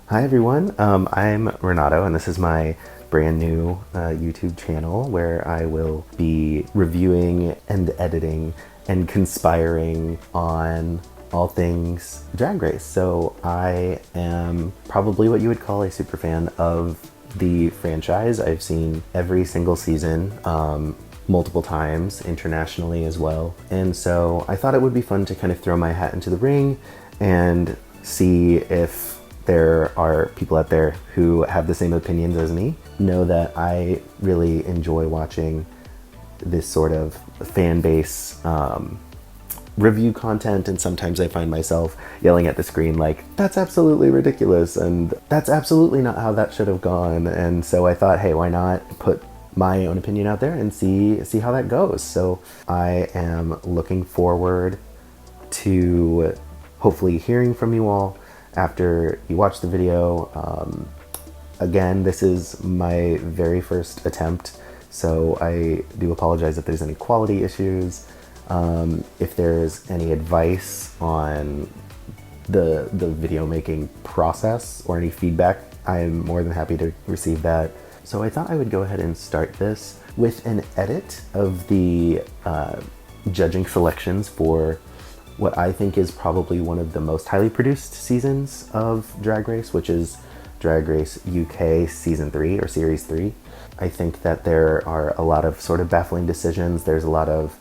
Hi everyone, I'm Renato, and this is my brand new YouTube channel where I will be reviewing and editing and conspiring on all things Drag Race. So I am probably what you would call a super fan of the franchise. I've seen every single season, multiple times internationally as well. And so I thought it would be fun to kind of throw my hat into the ring and see if there are people out there who have the same opinions as me. Know that I really enjoy watching this sort of fan base review content, and sometimes I find myself yelling at the screen like, that's absolutely ridiculous and that's absolutely not how that should have gone. And so I thought, hey, why not put my own opinion out there and see how that goes. So I am looking forward to hopefully hearing from you all after you watch the video. Again, this is my very first attempt, so I do apologize if there's any quality issues. If there's any advice on the video making process or any feedback, I'm more than happy to receive that. So I thought I would go ahead and start this with an edit of the judging selections for what I think is probably one of the most highly produced seasons of Drag Race, which is Drag Race UK Season 3 or Series 3. I think that there are a lot of sort of baffling decisions. There's a lot of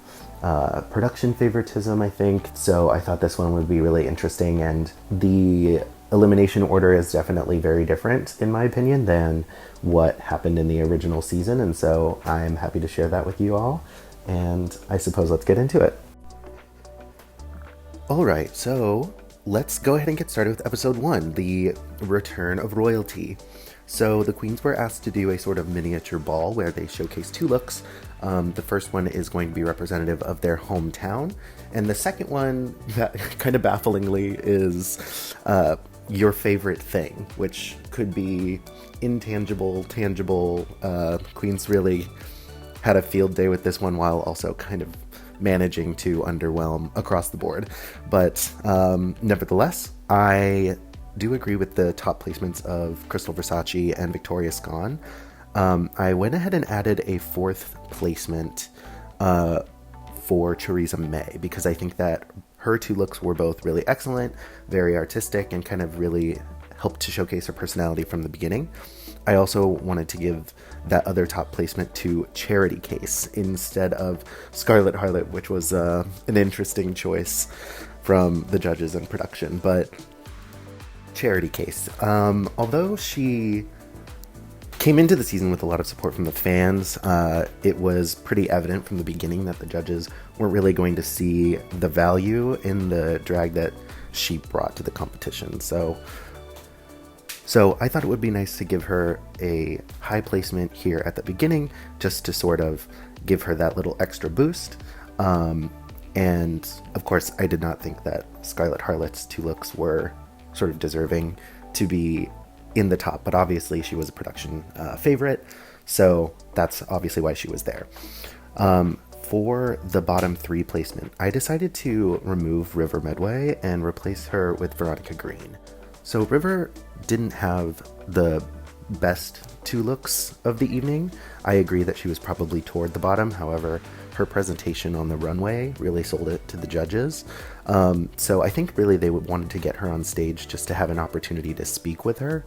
production favoritism, I think. So I thought this one would be really interesting, and the elimination order is definitely very different, in my opinion, than what happened in the original season. And so I'm happy to share that with you all. And I suppose let's get into it. All right, so let's go ahead and get started with episode 1, the return of royalty. So the queens were asked to do a sort of miniature ball where they showcase 2 looks. The first one is going to be representative of their hometown, and the second one, kind of bafflingly, is your favorite thing, which could be intangible, tangible. Queens really had a field day with this one, while also kind of managing to underwhelm across the board. But nevertheless, I do agree with the top placements of Crystal Versace and Victoria Scone. I went ahead and added a 4th placement for Theresa May, because I think that her 2 looks were both really excellent, very artistic, and kind of really helped to showcase her personality from the beginning. I also wanted to give that other top placement to Charity Case instead of Scarlet Harlot, which was an interesting choice from the judges and production. But Charity Case, although she came into the season with a lot of support from the fans, it was pretty evident from the beginning that the judges weren't really going to see the value in the drag that she brought to the competition. So I thought it would be nice to give her a high placement here at the beginning, just to sort of give her that little extra boost. And of course, I did not think that Scarlet Harlot's 2 looks were sort of deserving to be in the top, but obviously she was a production favorite, so that's obviously why she was there. For the bottom 3 placement, I decided to remove River Medway and replace her with Veronica Green. So River didn't have the best 2 looks of the evening. I agree that she was probably toward the bottom. However, her presentation on the runway really sold it to the judges. So I think really they wanted to get her on stage just to have an opportunity to speak with her,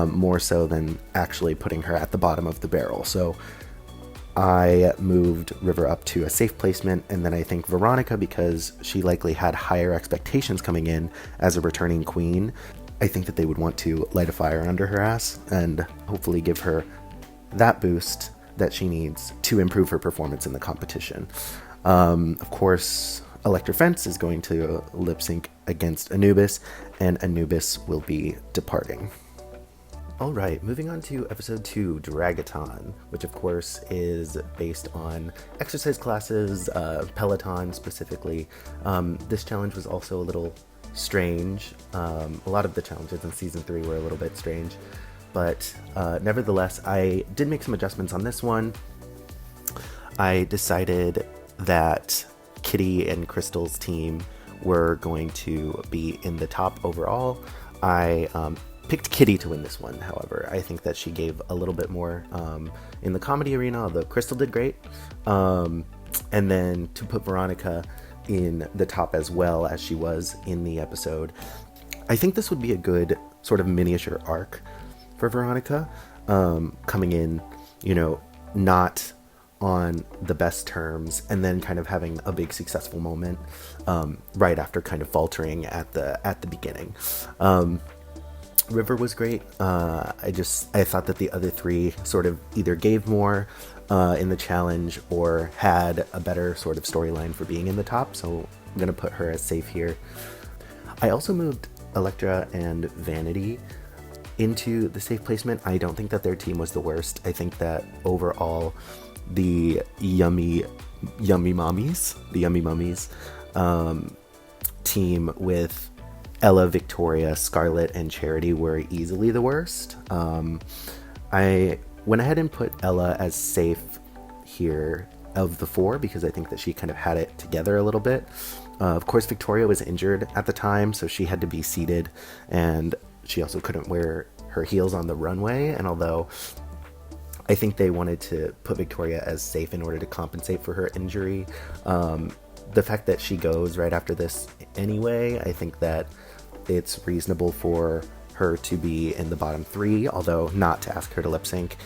more so than actually putting her at the bottom of the barrel. So I moved River up to a safe placement, and then I think Veronica, because she likely had higher expectations coming in as a returning queen, I think that they would want to light a fire under her ass and hopefully give her that boost that she needs to improve her performance in the competition. Of course, Electra Fence is going to lip sync against Anubis, and Anubis will be departing. Alright, moving on to episode 2, Dragathon, which of course is based on exercise classes, Peloton specifically. This challenge was also a little strange. A lot of the challenges in season 3 were a little bit strange, but nevertheless, I did make some adjustments on this one. I decided that Kitty and Crystal's team were going to be in the top overall. I picked Kitty to win this one, however. I think that she gave a little bit more in the comedy arena, although Crystal did great. And then to put Veronica in the top as well as she was in the episode, I think this would be a good sort of miniature arc for Veronica, coming in, not on the best terms, and then kind of having a big successful moment right after kind of faltering at the beginning. River was great. I thought that the other three sort of either gave more in the challenge or had a better sort of storyline for being in the top, so I'm gonna put her as safe here. I also moved Elektra and Vanity into the safe placement. I don't think that their team was the worst. I think that overall the Yummy Mummies team with Ella, Victoria, Scarlet, and Charity were easily the worst. I went ahead and put Ella as safe here of the four because I think that she kind of had it together a little bit. Of course, Victoria was injured at the time, so she had to be seated, and she also couldn't wear her heels on the runway. And although I think they wanted to put Victoria as safe in order to compensate for her injury, the fact that she goes right after this anyway, I think that it's reasonable for her to be in the bottom three, although not to ask her to lip sync.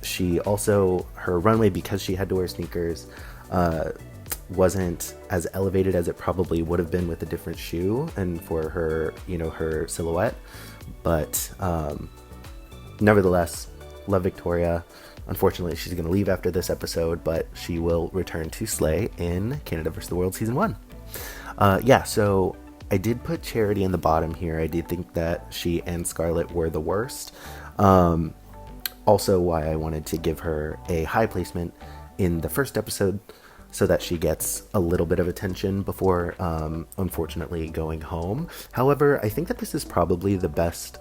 She also, her runway, because she had to wear sneakers, wasn't as elevated as it probably would have been with a different shoe and for her, her silhouette. But nevertheless, love Victoria. Unfortunately, she's going to leave after this episode, but she will return to Slay in Canada vs. the World Season 1. So I did put Charity in the bottom here. I did think that she and Scarlet were the worst. Also why I wanted to give her a high placement in the first episode so that she gets a little bit of attention before, unfortunately, going home. However, I think that this is probably the best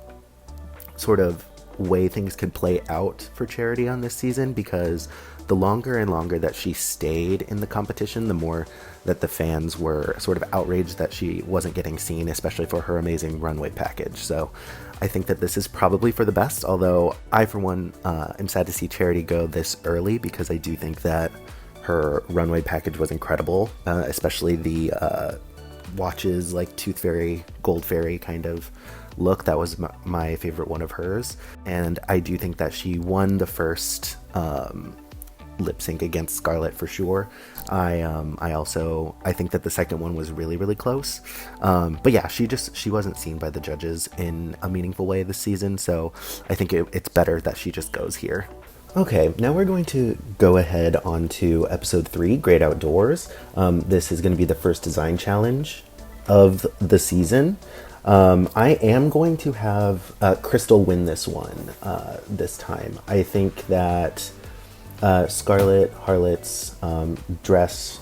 sort of way things could play out for Charity on this season, because the longer and longer that she stayed in the competition, the more that the fans were sort of outraged that she wasn't getting seen, especially for her amazing runway package. So I think that this is probably for the best, although I, for one, am sad to see Charity go this early, because I do think that her runway package was incredible, especially the watches, like Tooth Fairy, Gold Fairy kind of look. That was my favorite one of hers, and I do think that she won the first lip sync against Scarlet for sure. I think that the second one was really, really close, but yeah, she wasn't seen by the judges in a meaningful way this season, so I think it's better that she just goes here. Okay, now we're going to go ahead on to episode 3, Great Outdoors. This is going to be the first design challenge of the season. I am going to have Crystal win this one this time. I think that Scarlet Harlot's dress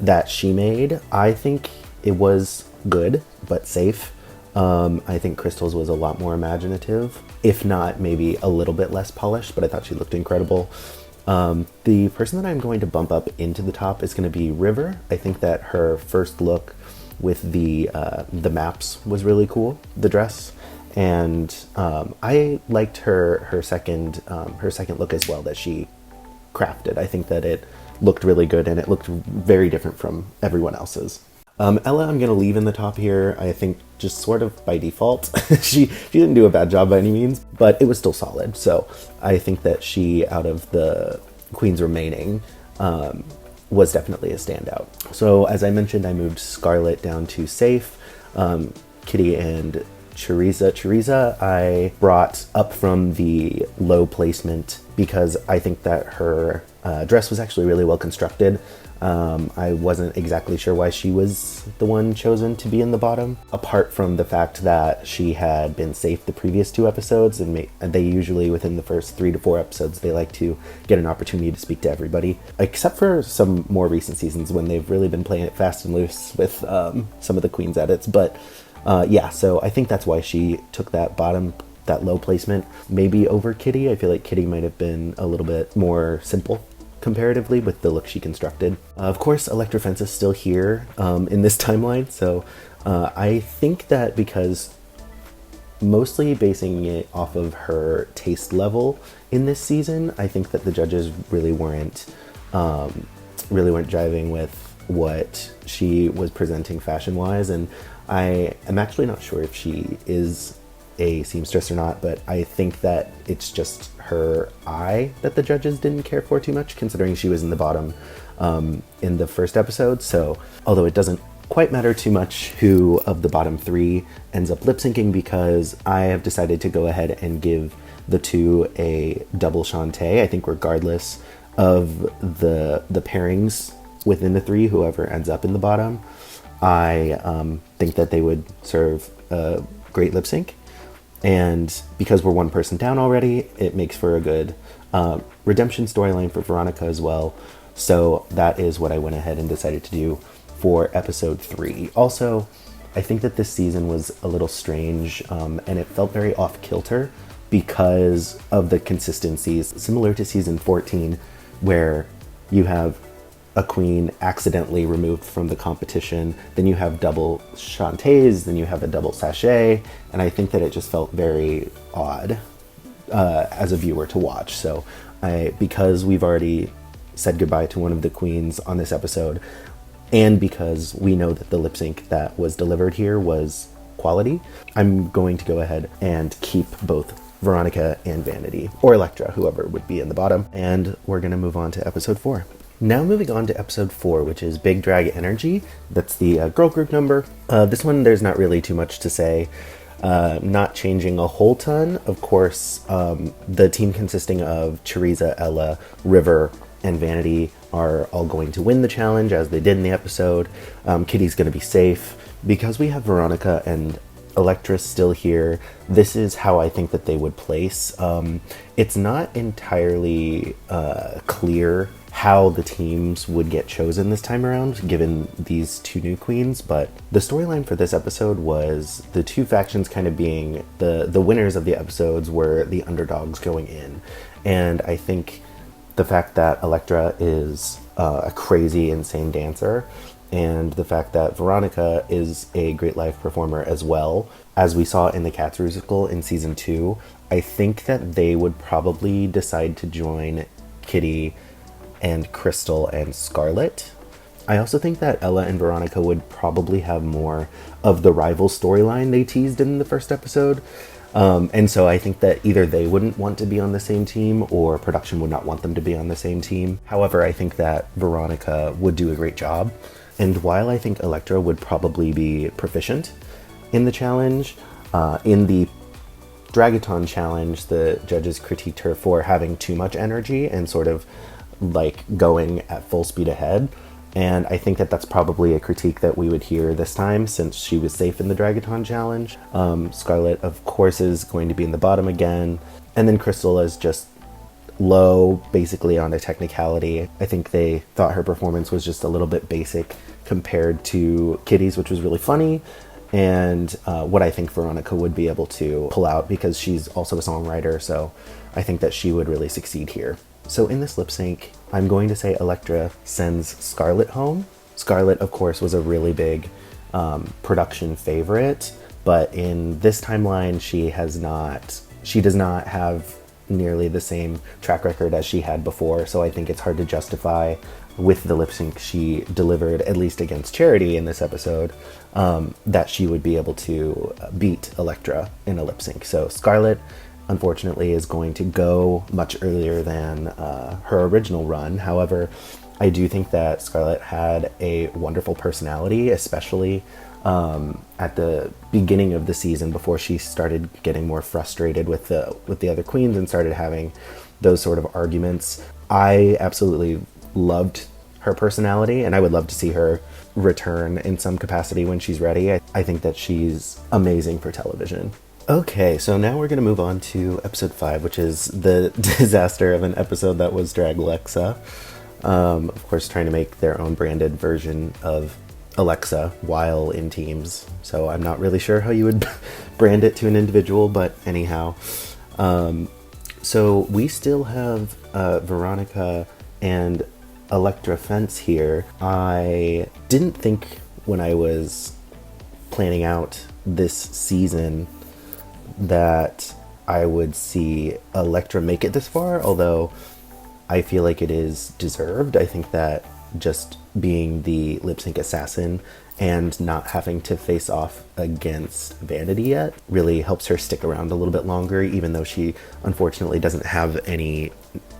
that she made, I think it was good, but safe. I think Crystal's was a lot more imaginative, if not maybe a little bit less polished, but I thought she looked incredible. The person that I'm going to bump up into the top is going to be River. I think that her first look with the maps was really cool, the dress, and I liked her second look as well that she crafted. I think that it looked really good, and it looked very different from everyone else's. Ella, I'm going to leave in the top here, I think just sort of by default. She didn't do a bad job by any means, but it was still solid. So I think that she, out of the queens remaining, was definitely a standout. So as I mentioned, I moved Scarlet down to safe. Kitty and Choriza I brought up from the low placement because I think that her dress was actually really well constructed. I wasn't exactly sure why she was the one chosen to be in the bottom, apart from the fact that she had been safe the previous 2 episodes, and they usually, within the first 3 to 4 episodes, they like to get an opportunity to speak to everybody, except for some more recent seasons when they've really been playing it fast and loose with some of the Queen's edits. But so I think that's why she took that low placement, maybe over Kitty. I feel like Kitty might have been a little bit more simple comparatively with the look she constructed. Of course, Elektra Fence is still here in this timeline, so I think that because mostly basing it off of her taste level in this season. I think that the judges really weren't jiving with what she was presenting fashion-wise, and I am actually not sure if she is a seamstress or not, but I think that it's just her eye that the judges didn't care for too much, considering she was in the bottom in the first episode. So although it doesn't quite matter too much who of the bottom three ends up lip syncing, because I have decided to go ahead and give the two a double Shantae. I think regardless of the pairings within the three, whoever ends up in the bottom, I think that they would serve a great lip sync. And because we're one person down already, it makes for a good redemption storyline for Veronica as well. So that is what I went ahead and decided to do for episode 3. Also, I think that this season was a little strange, and it felt very off kilter because of the consistencies, similar to season 14, where you have a queen accidentally removed from the competition, then you have double Shantaes, then you have a double sachet, and I think that it just felt very odd as a viewer to watch. So because we've already said goodbye to one of the queens on this episode, and because we know that the lip sync that was delivered here was quality, I'm going to go ahead and keep both Veronica and Vanity, or Elektra, whoever would be in the bottom, and we're going to move on to episode 4. Now moving on to episode 4, which is Big Drag Energy. That's the girl group number. This one, there's not really too much to say. Not changing a whole ton. Of course, the team consisting of Choriza, Ella, River, and Vanity are all going to win the challenge, as they did in the episode. Kitty's going to be safe. Because we have Veronica and Elektra still here, this is how I think that they would place. It's not entirely clear how the teams would get chosen this time around, given these two new queens, but the storyline for this episode was the two factions kind of being the winners of the episodes were the underdogs going in. And I think the fact that Elektra is a crazy, insane dancer, and the fact that Veronica is a great live performer as well, as we saw in the Cats musical in season 2, I think that they would probably decide to join Kitty and Crystal and Scarlet. I also think that Ella and Veronica would probably have more of the rival storyline they teased in the first episode. And so I think that either they wouldn't want to be on the same team, or production would not want them to be on the same team. However, I think that Veronica would do a great job. And while I think Elektra would probably be proficient in the challenge, in the Dragaton challenge, the judges critiqued her for having too much energy and sort of like going at full speed ahead. And I think that that's probably a critique that we would hear this time, since she was safe in the Dragaton challenge. Scarlet, of course, is going to be in the bottom again. And then Crystal is just low, basically on a technicality. I think they thought her performance was just a little bit basic compared to Kitty's, which was really funny. And what I think Veronica would be able to pull out, because she's also a songwriter. So I think that she would really succeed here. So in this lip sync, I'm going to say Elektra sends Scarlet home. Scarlet, of course, was a really big production favorite, but in this timeline, she does not have nearly the same track record as she had before. So I think it's hard to justify with the lip sync she delivered, at least against Charity in this episode, that she would be able to beat Elektra in a lip sync. So Scarlet, unfortunately, is going to go much earlier than her original run. However, I do think that Scarlet had a wonderful personality, especially at the beginning of the season, before she started getting more frustrated with the other queens and started having those sort of arguments. I absolutely loved her personality, and I would love to see her return in some capacity when she's ready. I think that she's amazing for television. Okay, so now we're going to move on to episode 5, which is the disaster of an episode that was Drag Alexa. Of course, trying to make their own branded version of Alexa while in teams. So I'm not really sure how you would brand it to an individual, but anyhow. So we still have Veronica and Elektra Fence here. I didn't think when I was planning out this season that I would see Electra make it this far, although I feel like it is deserved. I think that just being the lip sync assassin and not having to face off against Vanity yet really helps her stick around a little bit longer, even though she unfortunately doesn't have any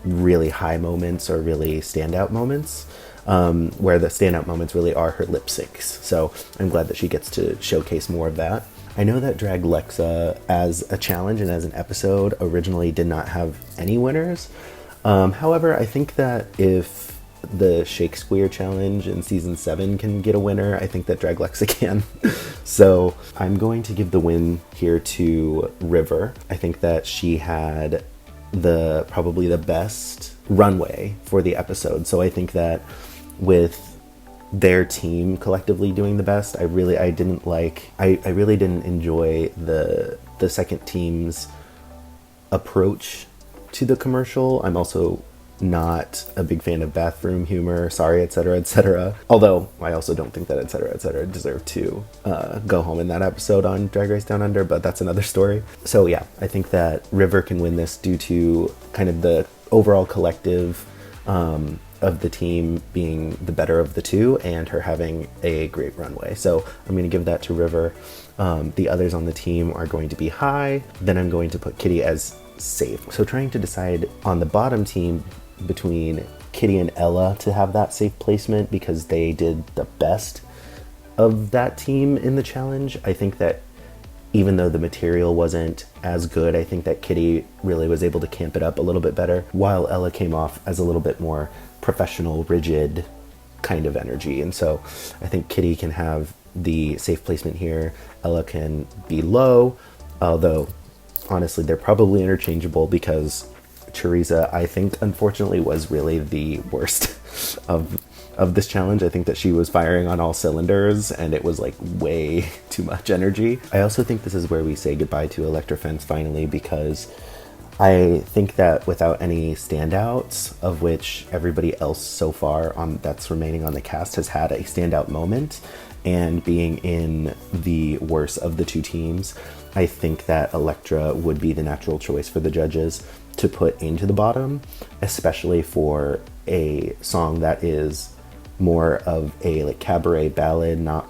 really high moments or really standout moments, where the standout moments really are her lip syncs. So I'm glad that she gets to showcase more of that. I know that Drag Lexa as a challenge and as an episode originally did not have any winners. However, I think that if the Shakespeare challenge in season 7 can get a winner, I think that Drag Lexa can. So I'm going to give the win here to River. I think that she had probably the best runway for the episode. So I think that with their team collectively doing the best, I really didn't enjoy the second team's approach to the commercial. I'm also not a big fan of bathroom humor, sorry, etc., etc. Although I also don't think that etc., etc. deserved to go home in that episode on Drag Race Down Under, but that's another story. So yeah, I think that River can win this due to kind of the overall collective of the team being the better of the two and her having a great runway. So I'm going to give that to River. The others on the team are going to be high. Then I'm going to put Kitty as safe. So trying to decide on the bottom team between Kitty and Ella to have that safe placement because they did the best of that team in the challenge. I think that even though the material wasn't as good, I think that Kitty really was able to camp it up a little bit better, while Ella came off as a little bit more professional, rigid kind of energy. And so I think Kitty can have the safe placement here. Ella can be low, although honestly they're probably interchangeable because Choriza, I think, unfortunately was really the worst of this challenge. I think that she was firing on all cylinders and it was like way too much energy. I also think this is where we say goodbye to Electra Fence finally, because I think that without any standouts, of which everybody else so far that's remaining on the cast has had a standout moment, and being in the worst of the two teams, I think that Electra would be the natural choice for the judges to put into the bottom, especially for a song that is more of a like cabaret ballad, not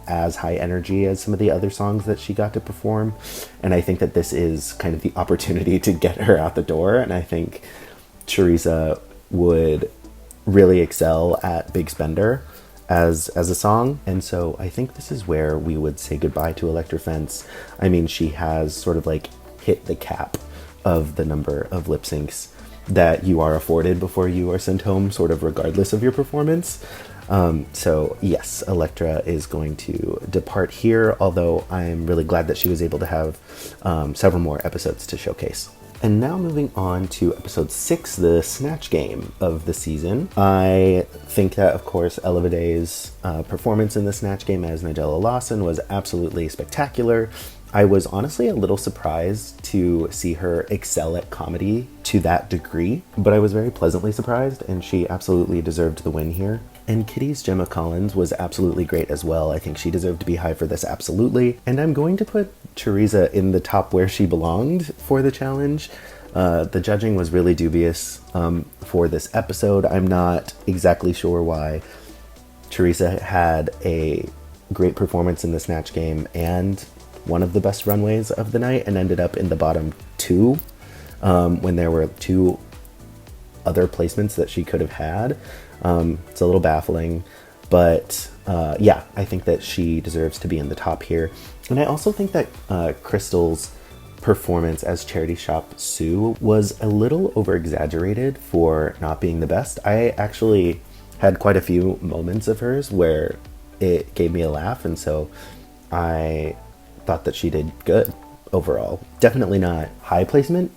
as high energy as some of the other songs that she got to perform. And I think that this is kind of the opportunity to get her out the door. And I think Choriza would really excel at Big Spender as a song. And so I think this is where we would say goodbye to Electra Fence. I mean, she has sort of like hit the cap of the number of lip syncs that you are afforded before you are sent home, sort of regardless of your performance. So yes, Electra is going to depart here, although I'm really glad that she was able to have several more episodes to showcase. And now moving on to episode 6, the Snatch Game of the season. I think that, of course, Ella Vaday's performance in the Snatch Game as Nigella Lawson was absolutely spectacular. I was honestly a little surprised to see her excel at comedy to that degree, but I was very pleasantly surprised, and she absolutely deserved the win here. And Kitty's Gemma Collins was absolutely great as well. I think she deserved to be high for this, absolutely. And I'm going to put Choriza in the top where she belonged for the challenge. The judging was really dubious for this episode. I'm not exactly sure why Choriza had a great performance in the Snatch Game and one of the best runways of the night and ended up in the bottom 2 when there were 2 other placements that she could have had. It's a little baffling, but yeah, I think that she deserves to be in the top here. And I also think that Crystal's performance as Charity Shop Sue was a little over-exaggerated for not being the best. I actually had quite a few moments of hers where it gave me a laugh, and so I thought that she did good overall. Definitely not high placement,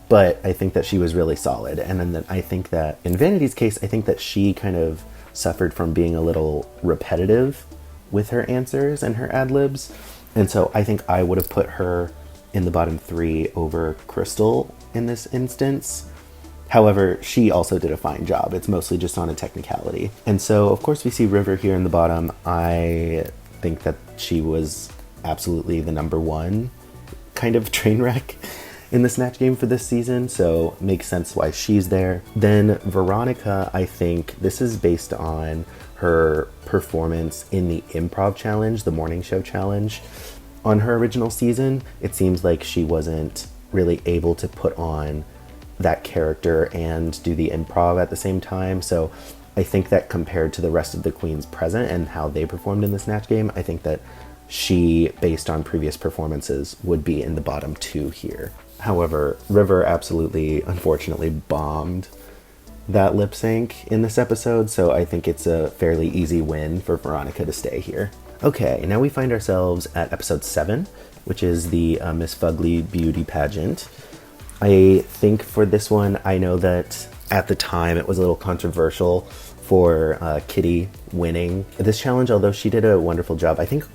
but I think that she was really solid. And then I think that in Vanity's case, I think that she kind of suffered from being a little repetitive with her answers and her ad-libs. And so I think I would have put her in the bottom 3 over Crystal in this instance. However, she also did a fine job. It's mostly just on a technicality. And so, of course, we see River here in the bottom. I think that she was absolutely the number 1 kind of train wreck in the Snatch Game for this season, so makes sense why she's there. Then Veronica, I think this is based on her performance in the improv challenge, the morning show challenge. On her original season, it seems like she wasn't really able to put on that character and do the improv at the same time, so I think that compared to the rest of the queens present and how they performed in the Snatch Game, I think that she, based on previous performances, would be in the bottom two here. However, River absolutely, unfortunately, bombed that lip sync in this episode, so I think it's a fairly easy win for Veronica to stay here. Okay, now we find ourselves at episode 7, which is the Miss Fugly beauty pageant. I think for this one, I know that at the time it was a little controversial for Kitty winning this challenge, although she did a wonderful job. I think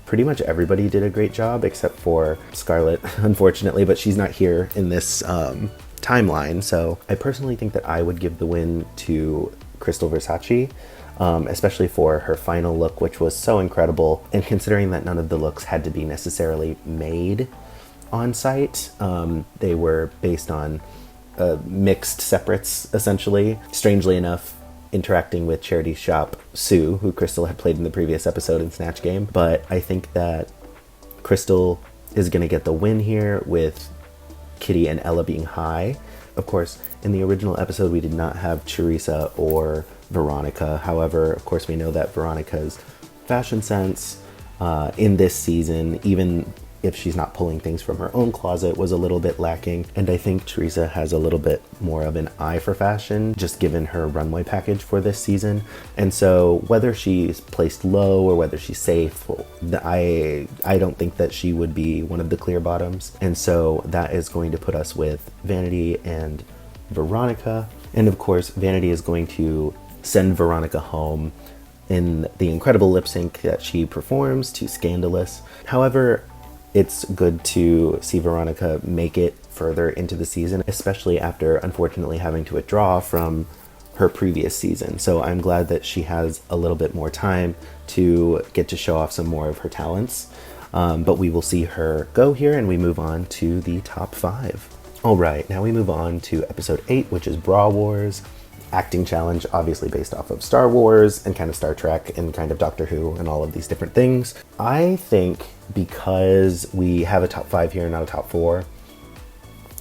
pretty much everybody did a great job except for Scarlett, unfortunately, but she's not here in this timeline. So I personally think that I would give the win to Crystal Versace, especially for her final look, which was so incredible. And considering that none of the looks had to be necessarily made on site, they were based on mixed separates, essentially. Strangely enough, interacting with charity shop Sue, who Crystal had played in the previous episode in Snatch Game. But I think that Crystal is going to get the win here, with Kitty and Ella being high. Of course, in the original episode, we did not have Teresa or Veronica. However, of course, we know that Veronica's fashion sense in this season, even if she's not pulling things from her own closet, was a little bit lacking. And I think Teresa has a little bit more of an eye for fashion, just given her runway package for this season. And so whether she's placed low or whether she's safe, I don't think that she would be one of the clear bottoms. And so that is going to put us with Vanity and Veronica. And of course, Vanity is going to send Veronica home in the incredible lip sync that she performs to Scandalous. However, it's good to see Veronica make it further into the season, especially after unfortunately having to withdraw from her previous season. So I'm glad that she has a little bit more time to get to show off some more of her talents. But we will see her go here, and we move on to the top 5. All right, now we move on to episode 8, which is Bra Wars. Acting challenge, obviously based off of Star Wars and kind of Star Trek and kind of Doctor Who and all of these different things. I think because we have a top 5 here, not a top 4,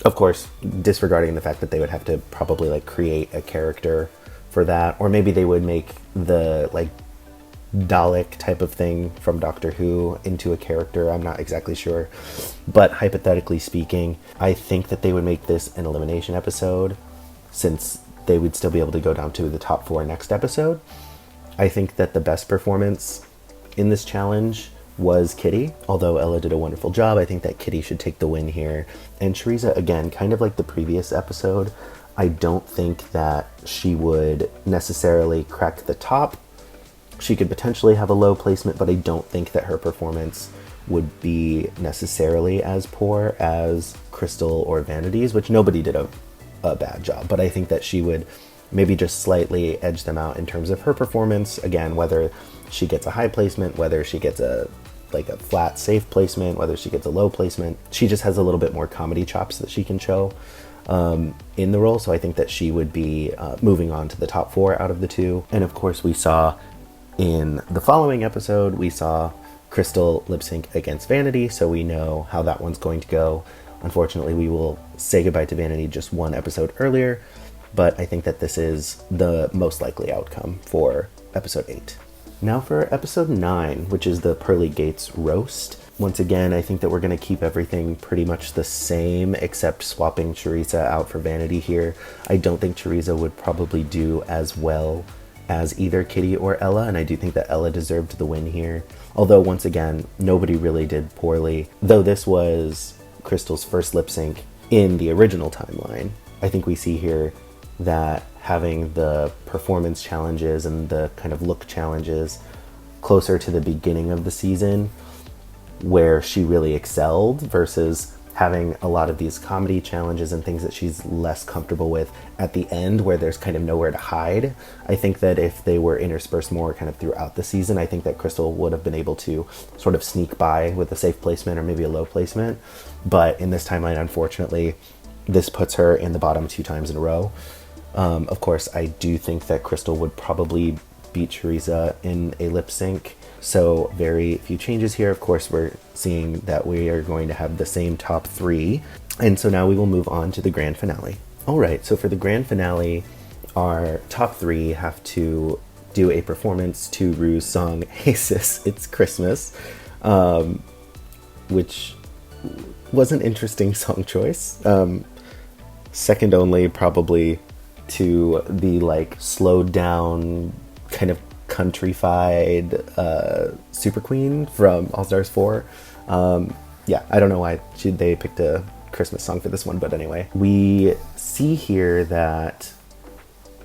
of course, disregarding the fact that they would have to probably like create a character for that, or maybe they would make the like Dalek type of thing from Doctor Who into a character. I'm not exactly sure, but hypothetically speaking, I think that they would make this an elimination episode, since they would still be able to go down to the top 4 next episode. I think that the best performance in this challenge was Kitty. Although Ella did a wonderful job, I think that Kitty should take the win here. And Teresa, again, kind of like the previous episode, I don't think that she would necessarily crack the top. She could potentially have a low placement, but I don't think that her performance would be necessarily as poor as Crystal or Vanity's, which nobody did a bad job, but I think that she would maybe just slightly edge them out in terms of her performance. Again, whether she gets a high placement, whether she gets a flat safe placement, whether she gets a low placement, she just has a little bit more comedy chops that she can show in the role. So I think that she would be moving on to the top 4 out of the 2. And of course, we saw in the following episode, we saw Crystal lip sync against Vanity, so we know how that one's going to go. Unfortunately, we will say goodbye to Vanity just one episode earlier, but I think that this is the most likely outcome for episode 8. Now for episode 9, which is the Pearly Gates roast. Once again, I think that we're going to keep everything pretty much the same, except swapping Teresa out for Vanity here. I don't think Teresa would probably do as well as either Kitty or Ella, and I do think that Ella deserved the win here. Although, once again, nobody really did poorly. Though this was Crystal's first lip sync in the original timeline, I think we see here that having the performance challenges and the kind of look challenges closer to the beginning of the season, where she really excelled, versus having a lot of these comedy challenges and things that she's less comfortable with at the end where there's kind of nowhere to hide. I think that if they were interspersed more kind of throughout the season, I think that Crystal would have been able to sort of sneak by with a safe placement or maybe a low placement. But in this timeline, unfortunately, this puts her in the bottom 2 times in a row. Of course, I do think that Crystal would probably beat Teresa in a lip sync. So very few changes here. Of course, we're seeing that we are going to have the same top 3. And so now we will move on to the grand finale. All right, so for the grand finale, our top 3 have to do a performance to Rue's song, Hey Sis, It's Christmas, which was an interesting song choice. Second only probably to the like slowed down kind of countrified Super Queen from All Stars 4. Yeah, I don't know why they picked a Christmas song for this one, but anyway. We see here that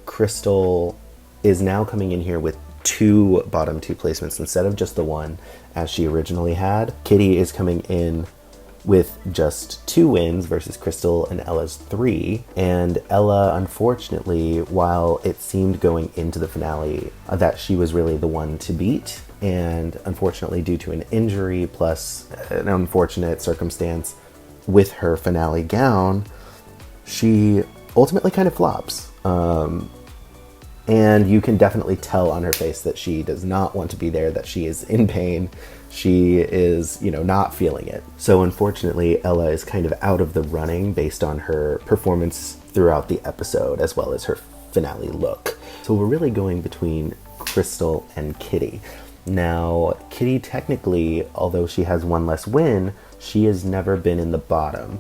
Crystal is now coming in here with 2 bottom 2 placements instead of just the 1 as she originally had. Kitty is coming in with just 2 wins versus Crystal and Ella's 3. And Ella, unfortunately, while it seemed going into the finale that she was really the one to beat, and unfortunately due to an injury plus an unfortunate circumstance with her finale gown, she ultimately kind of flops. And you can definitely tell on her face that she does not want to be there, that she is in pain. She is, not feeling it. So unfortunately, Ella is kind of out of the running based on her performance throughout the episode, as well as her finale look. So we're really going between Crystal and Kitty. Now, Kitty technically, although she has 1 less win, she has never been in the bottom.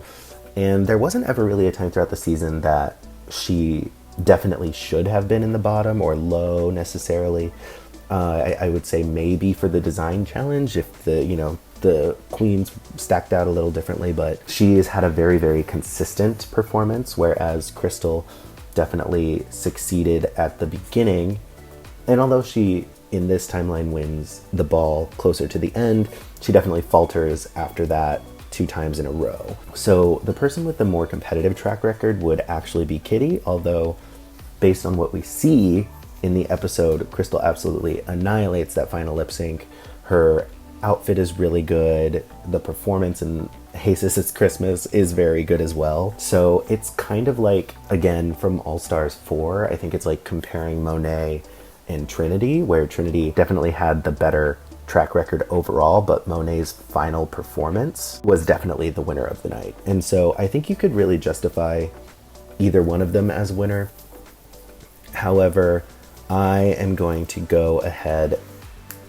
And there wasn't ever really a time throughout the season that she definitely should have been in the bottom or low necessarily. I would say maybe for the design challenge if the queens stacked out a little differently, but she has had a very, very consistent performance, whereas Crystal definitely succeeded at the beginning. And although she in this timeline wins the ball closer to the end, she definitely falters after that 2 times in a row. So the person with the more competitive track record would actually be Kitty, although based on what we see in the episode, Crystal absolutely annihilates that final lip sync. Her outfit is really good. The performance in Hey Sis, It's Christmas is very good as well. So it's kind of like, again, from All Stars 4, I think it's like comparing Monet and Trinity, where Trinity definitely had the better track record overall, but Monet's final performance was definitely the winner of the night. And so I think you could really justify either one of them as winner. However, I am going to go ahead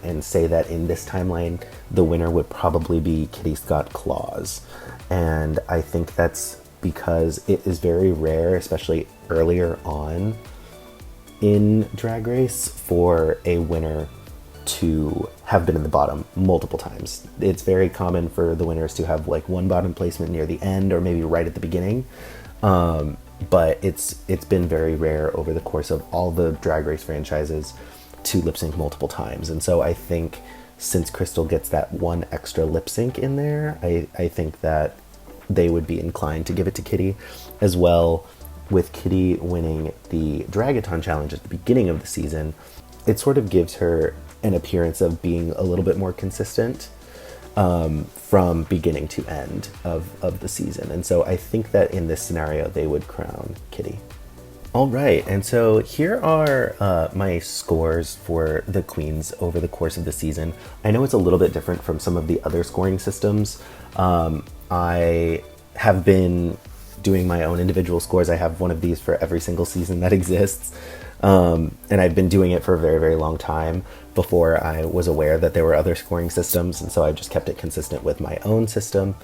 and say that in this timeline, the winner would probably be Kitty Scott Claus. And I think that's because it is very rare, especially earlier on in Drag Race, for a winner to have been in the bottom multiple times. It's very common for the winners to have like 1 bottom placement near the end or maybe right at the beginning. But it's been very rare over the course of all the Drag Race franchises to lip sync multiple times. And so I think since Crystal gets that 1 extra lip sync in there, I think that they would be inclined to give it to Kitty as well. With Kitty winning the Dragathon challenge at the beginning of the season, it sort of gives her an appearance of being a little bit more consistent from beginning to end of the season. And so I think that in this scenario, they would crown Kitty. All right, and so here are my scores for the queens over the course of the season. I know it's a little bit different from some of the other scoring systems. I have been doing my own individual scores. I have one of these for every single season that exists. And I've been doing it for a very, very long time before I was aware that there were other scoring systems. And so I just kept it consistent with my own system.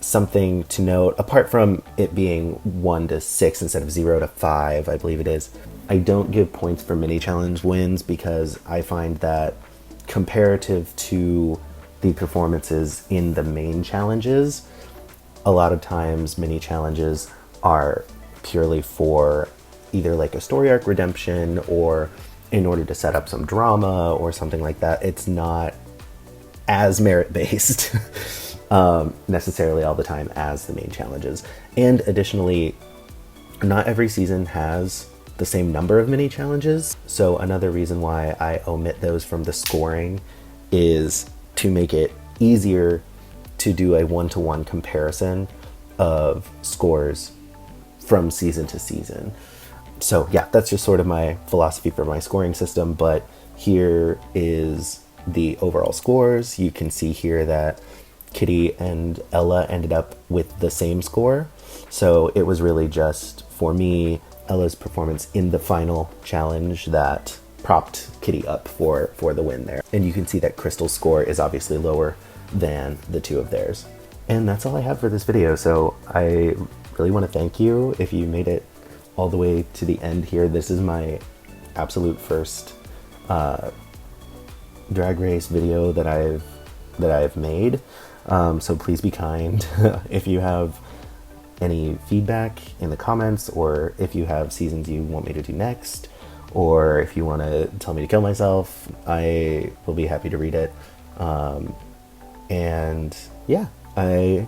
Something to note, apart from it being 1 to 6 instead of 0 to 5, I believe it is, I don't give points for mini challenge wins because I find that comparative to the performances in the main challenges, a lot of times mini challenges are purely for either like a story arc redemption or in order to set up some drama or something like that. It's not as merit-based. necessarily all the time as the main challenges. And additionally, not every season has the same number of mini challenges. So another reason why I omit those from the scoring is to make it easier to do a one-to-one comparison of scores from season to season. So yeah, that's just sort of my philosophy for my scoring system, but here is the overall scores. You can see here that Kitty and Ella ended up with the same score. So it was really just, for me, Ella's performance in the final challenge that propped Kitty up for the win there. And you can see that Crystal's score is obviously lower than the two of theirs. And that's all I have for this video. So I really want to thank you if you made it all the way to the end here. This is my absolute first Drag Race video that I've made. So please be kind. If you have any feedback in the comments, or if you have seasons you want me to do next, or if you want to tell me to kill myself, I will be happy to read it. And yeah, I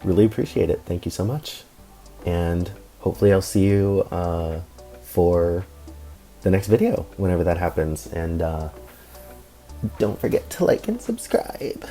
really appreciate it. Thank you so much. And hopefully I'll see you for the next video, whenever that happens. And don't forget to like and subscribe.